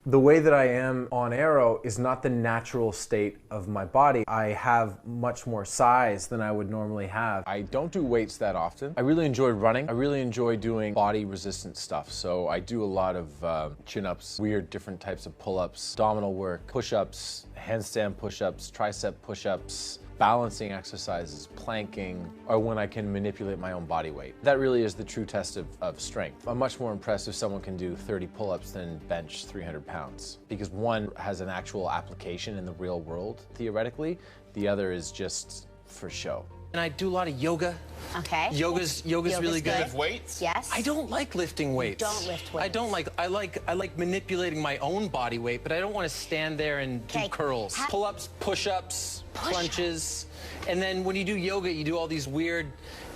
The way that I am on aero is not the natural state of my body. I have much more size than I would normally have. I don't do weights that often. I really enjoy running. I really enjoy doing body resistance stuff. So I do a lot of chin-ups, weird different types of pull-ups, abdominal work, push-ups, handstand push-ups, tricep push-ups, balancing exercises, planking, or when I can manipulate my own body weight. That really is the true test of strength. I'm much more impressed if someone can do 30 pull-ups than bench 300 pounds, because one has an actual application in the real world, theoretically. The other is just for show. And I do a lot of yoga. Okay. Yoga's really good. Lift weights? Yes. I don't like lifting weights. You don't lift weights. I like manipulating my own body weight, but I don't want to stand there and do curls. Pull-ups, push-ups, crunches. And then when you do yoga, you do all these weird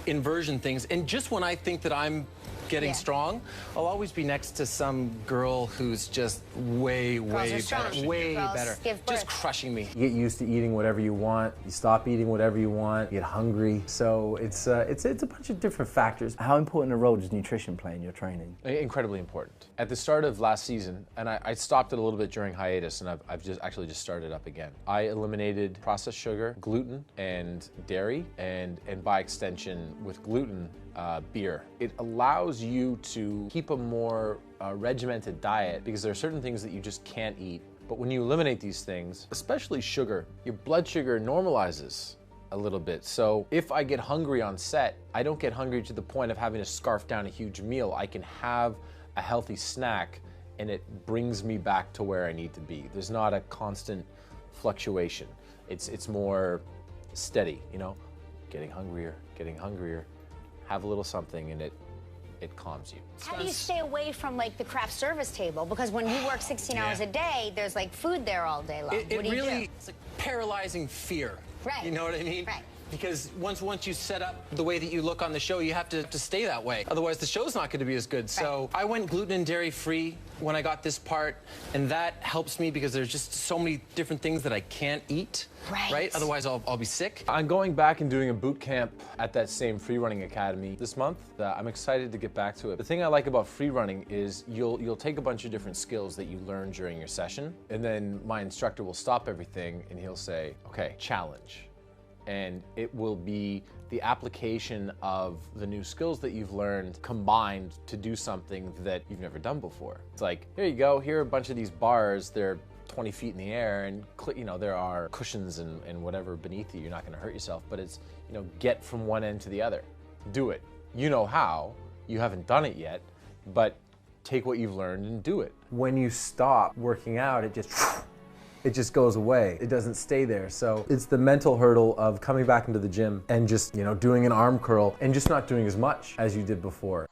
inversion things. And just when I think that I'm getting strong, I'll always be next to some girl who's just way better. Just crushing me. You get used to eating whatever you want. You stop eating whatever you want. You get hungry. So it's a bunch of different factors. How important a role does nutrition play in your training? Incredibly important. At the start of last season, and I stopped it a little bit during hiatus, and I've just started up again. I eliminated processed sugar, gluten, and dairy, and by extension with gluten, beer. It allows you to keep a more regimented diet because there are certain things that you just can't eat. But when you eliminate these things, especially sugar, your blood sugar normalizes a little bit. So if I get hungry on set, I don't get hungry to the point of having to scarf down a huge meal. I can have a healthy snack and it brings me back to where I need to be. There's not a constant fluctuation. It's more steady, you know, getting hungrier, have a little something, and it calms you. How do you stay away from like the craft service table? Because when you work 16 hours a day, there's like food there all day long. What do you do? It's like paralyzing fear. Right. You know what I mean? Right. Because once you set up the way that you look on the show, you have to stay that way. Otherwise, the show's not going to be as good. Right. So I went gluten and dairy free when I got this part, and that helps me because there's just so many different things that I can't eat. Right? Otherwise, I'll be sick. I'm going back and doing a boot camp at that same free running academy this month. I'm excited to get back to it. The thing I like about free running is you'll take a bunch of different skills that you learn during your session, and then my instructor will stop everything and he'll say, okay, challenge. And it will be the application of the new skills that you've learned combined to do something that you've never done before. It's like, here you go, here are a bunch of these bars, they're 20 feet in the air, and you know, there are cushions and whatever beneath you. You're not gonna hurt yourself, but it's, you know, get from one end to the other. Do it. You know how, you haven't done it yet, but take what you've learned and do it. When you stop working out, it just goes away. It doesn't stay there. So it's the mental hurdle of coming back into the gym and just, you know, doing an arm curl and just not doing as much as you did before.